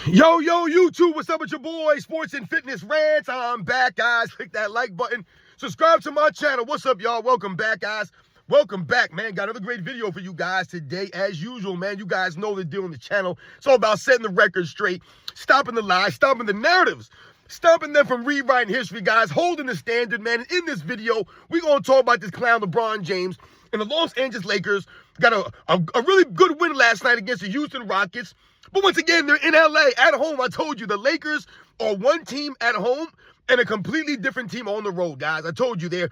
Yo, YouTube, what's up with your boy, Sports and Fitness Rants? I'm back, guys. Click that like button. Subscribe to my channel. What's up, y'all? Welcome back, guys. Welcome back, man. Got another great video for you guys today. As usual, man, you guys know the deal on the channel. It's all about setting the record straight, stopping the lies, stopping the narratives, stopping them from rewriting history, guys, holding the standard, man. And in this video, we're going to talk about this clown, LeBron James, and the Los Angeles Lakers got a really good win last night against the Houston Rockets. But once again, they're in LA at home. I told you the Lakers are one team at home and a completely different team on the road, guys. I told you they're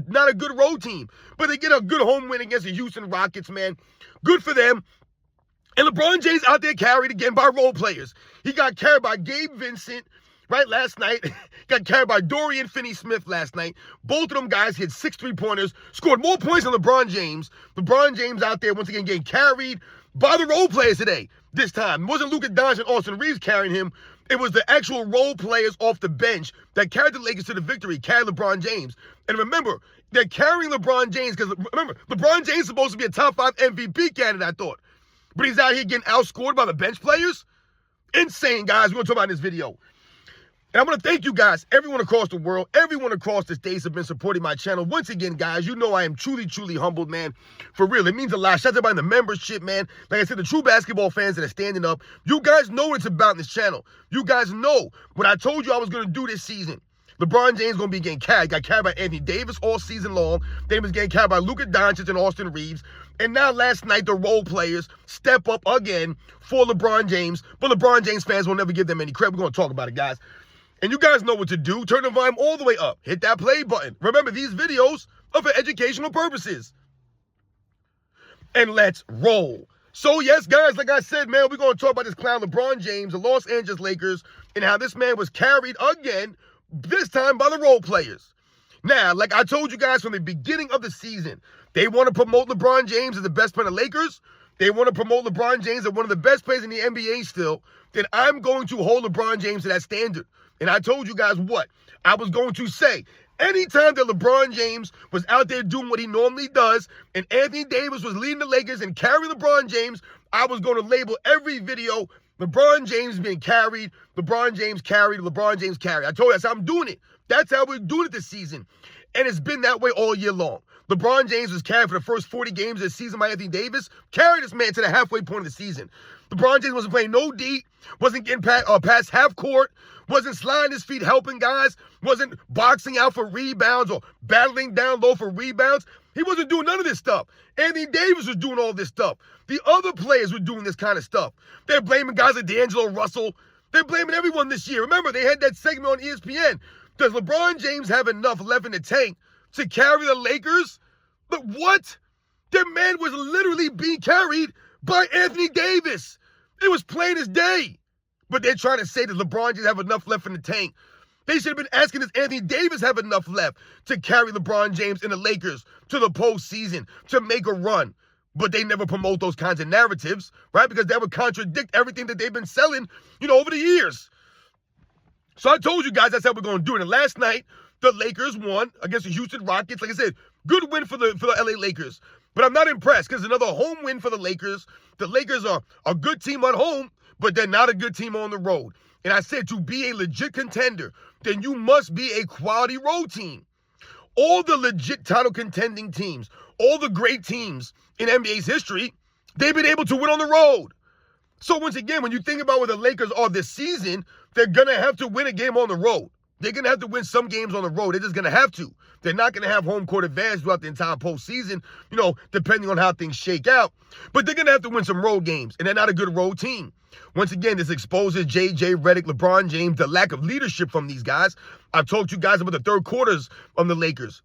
not a good road team, but they get a good home win against the Houston Rockets, man. Good for them. And LeBron James out there carried again by role players. He got carried by Gabe Vincent, right, last night. Got carried by Dorian Finney-Smith last night. Both of them guys hit 6 3-pointers, scored more points than LeBron James. LeBron James out there once again getting carried by the role players today. This time, it wasn't Luka Doncic and Austin Reeves carrying him. It was the actual role players off the bench that carried the Lakers to the victory, carried LeBron James. And remember, they're carrying LeBron James because, remember, LeBron James is supposed to be a top 5 MVP candidate, I thought. But he's out here getting outscored by the bench players. Insane, guys. We're going to talk about in this video. And I'm going to thank you guys, everyone across the world, everyone across the states have been supporting my channel. Once again, guys, you know I am truly, truly humbled, man. For real, it means a lot. Shout out to everybody in the membership, man. Like I said, the true basketball fans that are standing up. You guys know what it's about in this channel. You guys know what I told you I was going to do this season. LeBron James going to be getting carried. Got carried by Anthony Davis all season long. Then he was getting carried by Luka Doncic and Austin Reeves. And now last night, the role players step up again for LeBron James. But LeBron James fans will never give them any credit. We're going to talk about it, guys. And you guys know what to do. Turn the volume all the way up. Hit that play button. Remember, these videos are for educational purposes. And let's roll. So, yes, guys, like I said, man, we're going to talk about this clown, LeBron James, the Los Angeles Lakers, and how this man was carried again, this time by the role players. Now, like I told you guys from the beginning of the season, they want to promote LeBron James as the best player in the Lakers. They want to promote LeBron James as one of the best players in the NBA still. Then I'm going to hold LeBron James to that standard. And I told you guys what I was going to say. Anytime that LeBron James was out there doing what he normally does, and Anthony Davis was leading the Lakers and carrying LeBron James, I was going to label every video LeBron James being carried, LeBron James carried, LeBron James carried. I told you that's how I'm doing it. That's how we're doing it this season. And it's been that way all year long. LeBron James was carried for the first 40 games of the season by Anthony Davis, carried this man to the halfway point of the season. LeBron James wasn't playing no D, wasn't getting past half court, wasn't sliding his feet helping guys, wasn't boxing out for rebounds or battling down low for rebounds. He wasn't doing none of this stuff. Anthony Davis was doing all this stuff. The other players were doing this kind of stuff. They're blaming guys like D'Angelo Russell. They're blaming everyone this year. Remember, they had that segment on ESPN. Does LeBron James have enough left in the tank to carry the Lakers? But what? Their man was literally being carried by Anthony Davis. It was plain as day. But they're trying to say that LeBron James have enough left in the tank. They should have been asking, does Anthony Davis have enough left to carry LeBron James and the Lakers to the postseason, to make a run? But they never promote those kinds of narratives, right? Because that would contradict everything that they've been selling, over the years. So I told you guys that's how we're going to do it. And last night, the Lakers won against the Houston Rockets. Like I said, good win for the LA Lakers. But I'm not impressed because another home win for the Lakers. The Lakers are a good team at home, but they're not a good team on the road. And I said to be a legit contender, then you must be a quality road team. All the legit title contending teams, all the great teams in NBA's history, they've been able to win on the road. So once again, when you think about where the Lakers are this season, they're going to have to win a game on the road. They're going to have to win some games on the road. They're just going to have to. They're not going to have home court advantage throughout the entire postseason, depending on how things shake out. But they're going to have to win some road games, and they're not a good road team. Once again, this exposes JJ Redick, LeBron James, the lack of leadership from these guys. I've told you guys about the third quarters of the Lakers.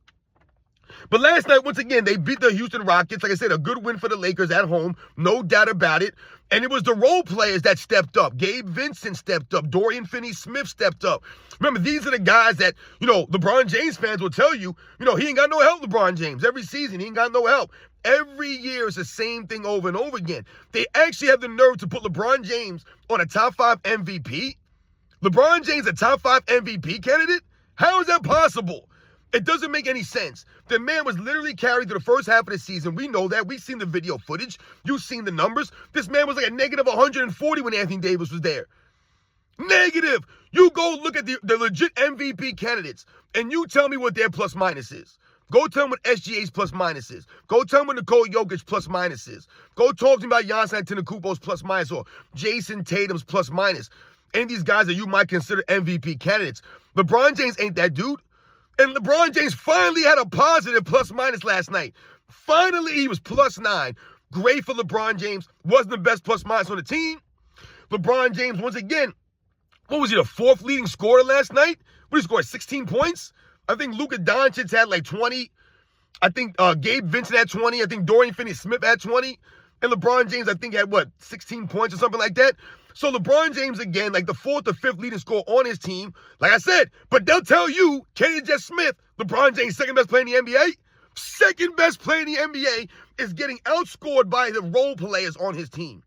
But last night, once again, they beat the Houston Rockets. Like I said, a good win for the Lakers at home. No doubt about it. And it was the role players that stepped up. Gabe Vincent stepped up. Dorian Finney-Smith stepped up. Remember, these are the guys that, LeBron James fans will tell you, he ain't got no help, LeBron James. Every season, he ain't got no help. Every year is the same thing over and over again. They actually have the nerve to put LeBron James on a top 5 MVP. LeBron James a top 5 MVP candidate? How is that possible? It doesn't make any sense. The man was literally carried through the first half of the season. We know that. We've seen the video footage. You've seen the numbers. This man was like a negative 140 when Anthony Davis was there. Negative. You go look at the legit MVP candidates, and you tell me what their plus minus is. Go tell me what SGA's plus minus is. Go tell me what Nikola Jokic plus minus is. Go talk to me about Giannis Antetokounmpo's plus minus or Jason Tatum's plus minus. Any of these guys that you might consider MVP candidates. LeBron James ain't that dude. And LeBron James finally had a positive plus minus last night. Finally, he was plus 9. Great for LeBron James. Wasn't the best plus minus on the team. LeBron James, once again, what was he, the 4th leading scorer last night? What did he score, 16 points? I think Luka Doncic had like 20. I think Gabe Vincent had 20. I think Dorian Finney-Smith had 20. And LeBron James, I think, had, 16 points or something like that? So LeBron James, again, like the 4th or 5th leading scorer on his team. Like I said, but they'll tell you, Kenny J. Smith, LeBron James, second best player in the NBA. Second best player in the NBA is getting outscored by the role players on his team.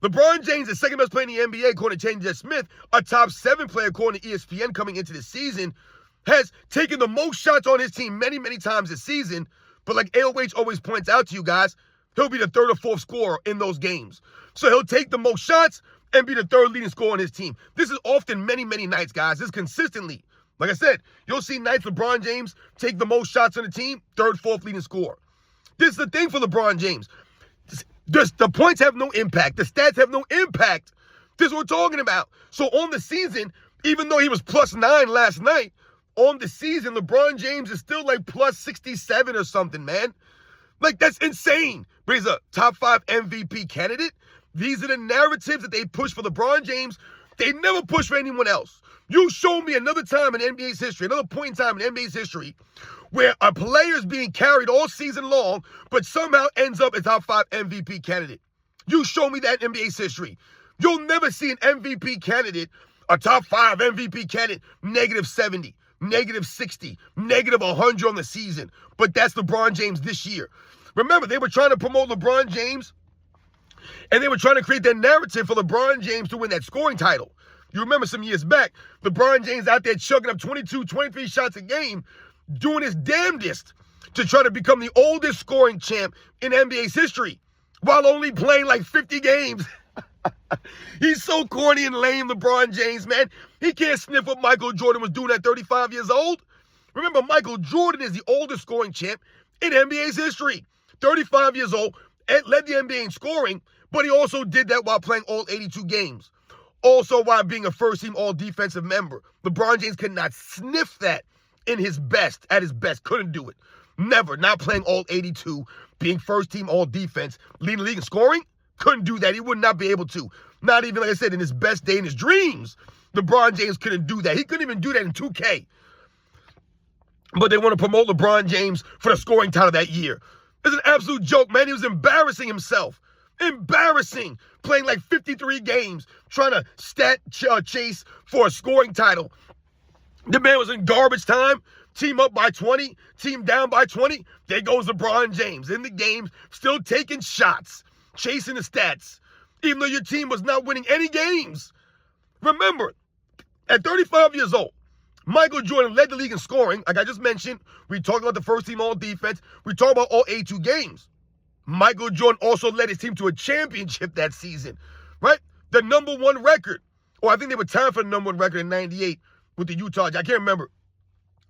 LeBron James is second best player in the NBA, according to Kenny J. Smith, a top 7 player, according to ESPN, coming into the season, has taken the most shots on his team many, many times this season. But like AOH always points out to you guys, he'll be the 3rd or 4th scorer in those games. So he'll take the most shots and be the 3rd leading scorer on his team. This is often many, many nights, guys. This is consistently. Like I said, you'll see nights LeBron James take the most shots on the team, 3rd, 4th leading scorer. This is the thing for LeBron James. The points have no impact. The stats have no impact. This is what we're talking about. So on the season, even though he was plus 9 last night, on the season, LeBron James is still like plus 67 or something, man. Like, that's insane. But he's a top 5 MVP candidate. These are the narratives that they push for LeBron James. They never push for anyone else. You show me another time in NBA's history, another point in time in NBA's history, where a player is being carried all season long, but somehow ends up a top 5 MVP candidate. You show me that in NBA's history. You'll never see an MVP candidate, a top 5 MVP candidate, negative 70, negative 60, negative 100 on the season. But that's LeBron James this year. Remember, they were trying to promote LeBron James, and they were trying to create that narrative for LeBron James to win that scoring title. You remember some years back, LeBron James out there chugging up 22, 23 shots a game, doing his damnedest to try to become the oldest scoring champ in NBA's history, while only playing like 50 games. He's so corny and lame, LeBron James, man. He can't sniff what Michael Jordan was doing at 35 years old. Remember, Michael Jordan is the oldest scoring champ in NBA's history. 35 years old, and led the NBA in scoring, but he also did that while playing all 82 games. Also while being a first-team all-defensive member. LeBron James could not sniff that in his best, at his best. Couldn't do it. Never. Not playing all 82, being first-team all-defense, leading the league in scoring. Couldn't do that. He would not be able to. Not even, like I said, in his best day, in his dreams. LeBron James couldn't do that. He couldn't even do that in 2K. But they want to promote LeBron James for the scoring title that year. It's an absolute joke, man. He was embarrassing himself. Embarrassing. Playing like 53 games, trying to chase for a scoring title. The man was in garbage time. Team up by 20, team down by 20. There goes LeBron James in the game, still taking shots, chasing the stats, even though your team was not winning any games. Remember, at 35 years old, Michael Jordan led the league in scoring. Like I just mentioned, we talked about the first team all defense. We talked about all 82 games. Michael Jordan also led his team to a championship that season, right? The #1 record. Or I think they were tied for the #1 record in 98 with the Utah. I can't remember.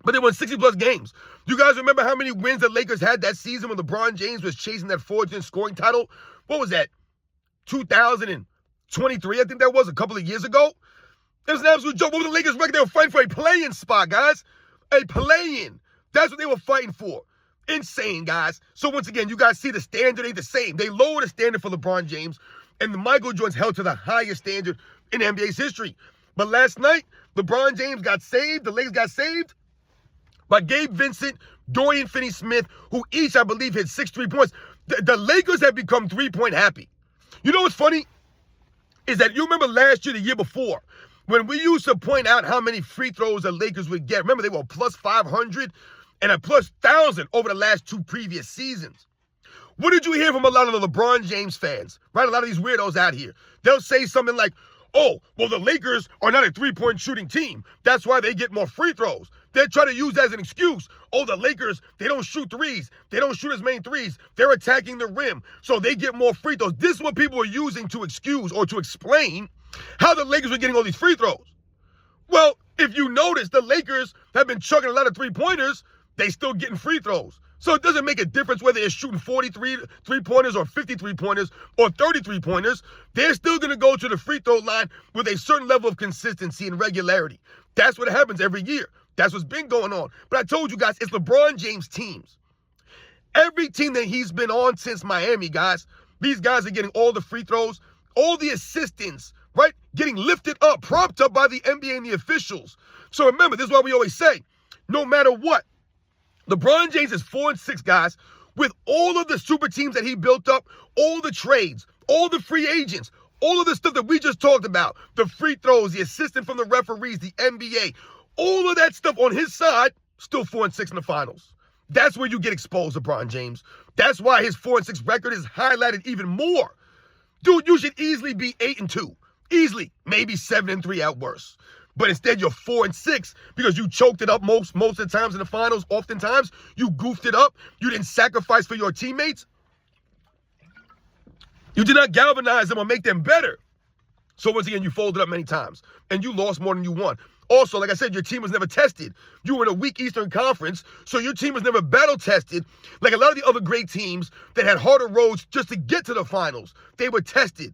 But they won 60-plus games. You guys remember how many wins the Lakers had that season when LeBron James was chasing that fortune scoring title? What was that? 2023, I think that was a couple of years ago. It was an absolute joke. What was the Lakers' record? They were fighting for a play-in spot, guys. A play-in. That's what they were fighting for. Insane, guys. So once again, you guys see the standard ain't the same. They lowered the standard for LeBron James, and the Michael Jordan's held to the highest standard in NBA's history. But last night, LeBron James got saved. The Lakers got saved by Gabe Vincent, Dorian Finney-Smith, who each, I believe, hit 6 3-points. The Lakers have become 3-point happy. You know what's funny? Is that you remember last year, the year before, when we used to point out how many free throws the Lakers would get. Remember, they were plus 500 and a plus 1,000 over the last 2 previous seasons. What did you hear from a lot of the LeBron James fans, right? A lot of these weirdos out here. They'll say something like, oh, well, the Lakers are not a 3-point shooting team. That's why they get more free throws. They're trying to use that as an excuse. Oh, the Lakers, they don't shoot threes. They don't shoot as many threes. They're attacking the rim, so they get more free throws. This is what people are using to excuse or to explain How the Lakers were getting all these free throws? Well, if you notice, the Lakers have been chucking a lot of three-pointers. They still getting free throws. So it doesn't make a difference whether they're shooting 43 three-pointers or 50 three-pointers or 30 three-pointers. They're still going to go to the free throw line with a certain level of consistency and regularity. That's what happens every year. That's what's been going on. But I told you guys, it's LeBron James teams. Every team that he's been on since Miami, guys, these guys are getting all the free throws, all the assistants, right? Getting lifted up, propped up by the NBA and the officials. So remember, this is why we always say, no matter what, LeBron James is 4-6, guys, with all of the super teams that he built up, all the trades, all the free agents, all of the stuff that we just talked about, the free throws, the assistant from the referees, the NBA, all of that stuff on his side, still 4-6 in the finals. That's where you get exposed, LeBron James. That's why his 4-6 record is highlighted even more. Dude, you should easily be 8-2. Easily. Maybe 7-3 at worst. But instead, you're 4-6 because you choked it up most of the times in the finals. Oftentimes, you goofed it up. You didn't sacrifice for your teammates. You did not galvanize them or make them better. So once again, you folded up many times. And you lost more than you won. Also, like I said, your team was never tested. You were in a weak Eastern Conference, so your team was never battle-tested. Like a lot of the other great teams that had harder roads just to get to the finals. They were tested.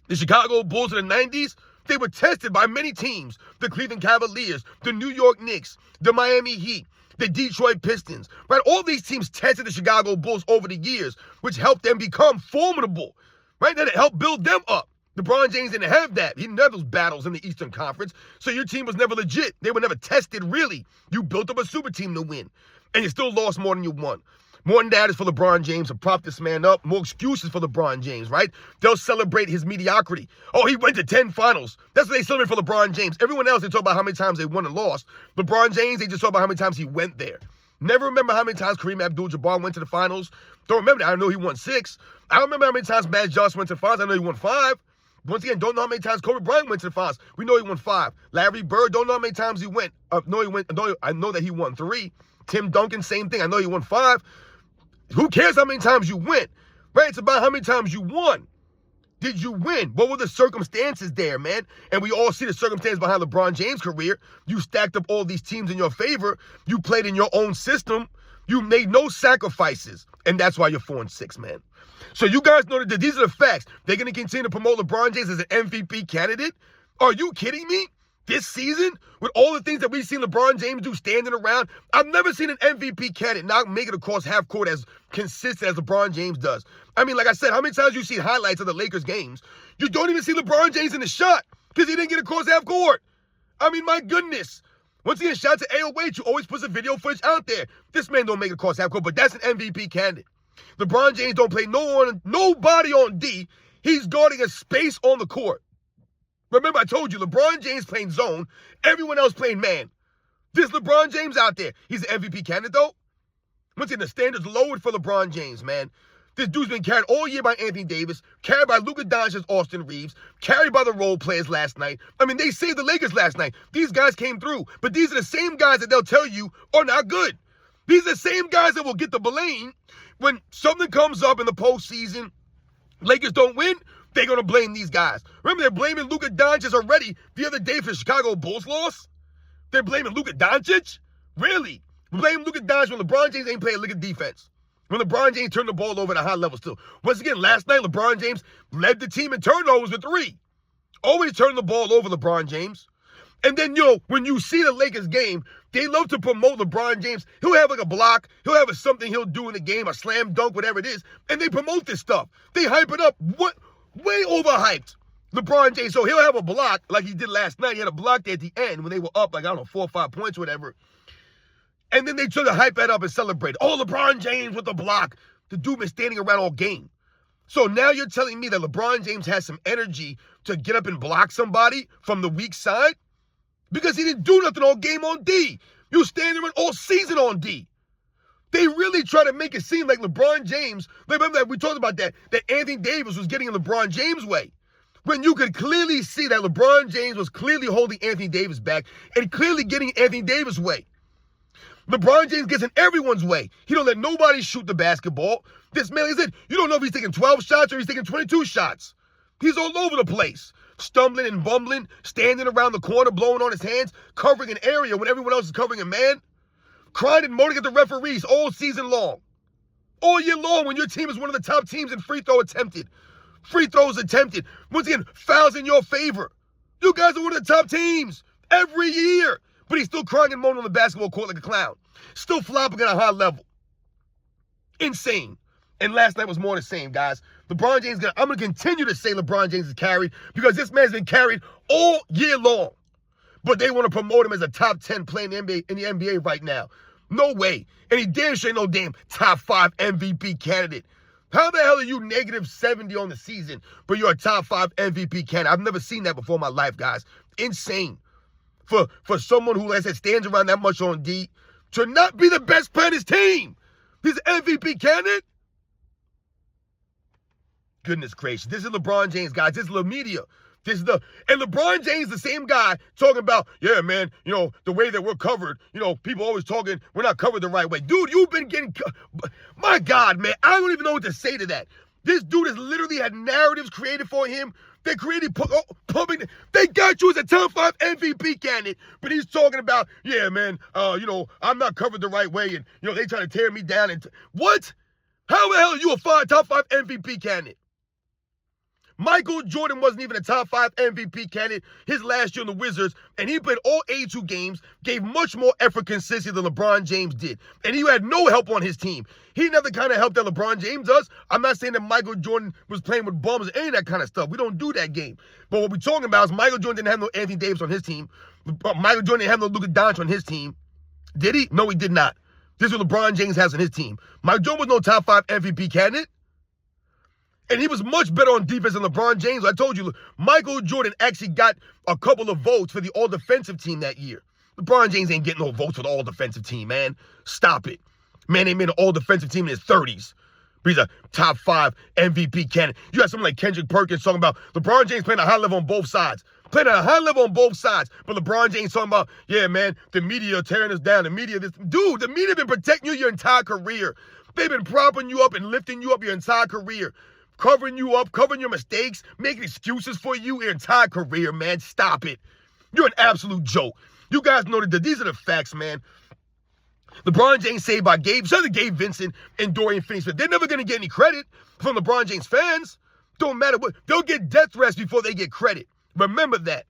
The Chicago Bulls in the 90s, they were tested by many teams. The Cleveland Cavaliers, the New York Knicks, the Miami Heat, the Detroit Pistons, right? All these teams tested the Chicago Bulls over the years, which helped them become formidable, right? That helped build them up. LeBron James didn't have that. He didn't have those battles in the Eastern Conference, so your team was never legit. They were never tested, really. You built up a super team to win, and you still lost more than you won. More than that is for LeBron James to prop this man up. More excuses for LeBron James, right? They'll celebrate his mediocrity. Oh, he went to 10 finals. That's what they celebrate for LeBron James. Everyone else, they talk about how many times they won and lost. LeBron James, they just talk about how many times he went there. Never remember how many times Kareem Abdul-Jabbar went to the finals. Don't remember that. I know he won 6. I don't remember how many times Magic Johnson went to the finals. I know he won 5. Once again, don't know how many times Kobe Bryant went to the finals. We know he won 5. Larry Bird, don't know how many times he went. I know that he won 3. Tim Duncan, same thing. I know he won 5. Who cares how many times you went, right? It's about how many times you won. Did you win? What were the circumstances there, man? And we all see the circumstances behind LeBron James' career. You stacked up all these teams in your favor. You played in your own system. You made no sacrifices. And that's why you're 4-6, man. So you guys know that these are the facts. They're going to continue to promote LeBron James as an MVP candidate? Are you kidding me? This season, with all the things that we've seen LeBron James do standing around, I've never seen an MVP candidate not make it across half court as consistent as LeBron James does. I mean, like I said, how many times you see highlights of the Lakers games? You don't even see LeBron James in the shot because he didn't get across half court. I mean, my goodness. Once again, shout out to AOH, who always puts a video footage out there. This man don't make it across half court, but that's an MVP candidate. LeBron James don't play nobody on D. He's guarding a space on the court. Remember, I told you, LeBron James playing zone, everyone else playing man. This LeBron James out there, he's an MVP candidate, though. Once again, the standards lowered for LeBron James, man. This dude's been carried all year by Anthony Davis, carried by Luka Doncic, Austin Reeves, carried by the role players last night. I mean, they saved the Lakers last night. These guys came through, but these are the same guys that they'll tell you are not good. These are the same guys that will get the blame when something comes up in the postseason, Lakers don't win, they're going to blame these guys. Remember, they're blaming Luka Doncic already the other day for the Chicago Bulls loss? They're blaming Luka Doncic? Really? Blame Luka Doncic when LeBron James ain't playing lick of defense. When LeBron James turned the ball over at a high level still. Once again, last night, LeBron James led the team in turnovers with 3. Always turning the ball over, LeBron James. And then, when you see the Lakers game, they love to promote LeBron James. He'll have like a block. He'll have something he'll do in the game, a slam dunk, whatever it is. And they promote this stuff. They hype it up. Way overhyped. LeBron James, so he'll have a block like he did last night. He had a block there at the end when they were up, like, I don't know, 4 or 5 points or whatever. And then they try to hype that up and celebrate. Oh, LeBron James with the block. The dude been standing around all game. So now you're telling me that LeBron James has some energy to get up and block somebody from the weak side? Because he didn't do nothing all game on D. You standing around all season on D. They really try to make it seem like LeBron James, remember that we talked about that Anthony Davis was getting in LeBron James' way. When you could clearly see that LeBron James was clearly holding Anthony Davis back and clearly getting Anthony Davis' way. LeBron James gets in everyone's way. He don't let nobody shoot the basketball. This man, like I said, you don't know if he's taking 12 shots or he's taking 22 shots. He's all over the place. stumbling and bumbling, standing around the corner, blowing on his hands, covering an area when everyone else is covering a man, crying and moaning at the referees all season long. All year long when your team is one of the top teams in free throws attempted. Once again, fouls in your favor. You guys are one of the top teams every year. But he's still crying and moaning on the basketball court like a clown. Still flopping at a high level. Insane. And last night was more the same, guys. LeBron James, I'm going to continue to say LeBron James is carried because this man's been carried all year long. But they want to promote him as a top 10 player in the NBA right now. No way. And he damn sure ain't no damn top 5 MVP candidate. How the hell are you negative 70 on the season, but you're a top 5 MVP candidate? I've never seen that before in my life, guys. Insane. For someone who, like I said, stands around that much on D to not be the best player on his team. He's an MVP candidate? Goodness gracious. This is LeBron James, guys. This is the media. And LeBron James, the same guy talking about, yeah, man, you know, the way that we're covered, you know, people always talking, we're not covered the right way. Dude, you've been getting, my God, man, I don't even know what to say to that. This dude has literally had narratives created for him. They created pumping. They got you as a top 5 MVP candidate, but he's talking about, yeah, man, you know, I'm not covered the right way, and you know they try to tear me down. And what? How the hell are you a top 5 MVP candidate? Michael Jordan wasn't even a top 5 MVP candidate his last year in the Wizards, and he played all 82 games, gave much more effort consistency than LeBron James did. And he had no help on his team. He didn't have the kind of help that LeBron James does. I'm not saying that Michael Jordan was playing with bums or any of that kind of stuff. We don't do that game. But what we're talking about is Michael Jordan didn't have no Anthony Davis on his team. Michael Jordan didn't have no Luka Doncic on his team. Did he? No, he did not. This is what LeBron James has on his team. Michael Jordan was no top 5 MVP candidate. And he was much better on defense than LeBron James. I told you, Michael Jordan actually got a couple of votes for the all-defensive team that year. LeBron James ain't getting no votes for the all-defensive team, man. Stop it. Man ain't made an all-defensive team in his 30s. But he's a top 5 MVP candidate. You got someone like Kendrick Perkins talking about LeBron James playing at a high level on both sides. Playing at a high level on both sides. But LeBron James talking about, yeah, man, the media tearing us down. The media, this. Dude, the media been protecting you your entire career. They've been propping you up and lifting you up your entire career. Covering you up, covering your mistakes, making excuses for you your entire career, man. Stop it. You're an absolute joke. You guys know that these are the facts, man. LeBron James saved by Gabe Vincent and Dorian Finney-Smith. They're never going to get any credit from LeBron James fans. Don't matter what. They'll get death threats before they get credit. Remember that.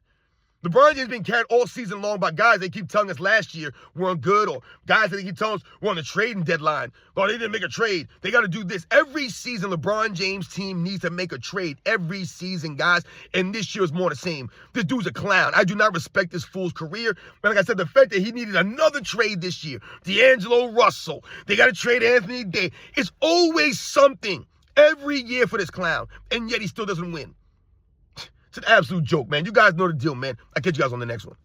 LeBron James been carried all season long by guys they keep telling us last year weren't good, or guys that they keep telling us were on the trading deadline. Oh, they didn't make a trade. They got to do this. Every season, LeBron James' team needs to make a trade. Every season, guys. And this year is more the same. This dude's a clown. I do not respect this fool's career. But like I said, the fact that he needed another trade this year, D'Angelo Russell, they got to trade Anthony Davis. It's always something every year for this clown. And yet he still doesn't win. It's an absolute joke, man. You guys know the deal, man. I'll catch you guys on the next one.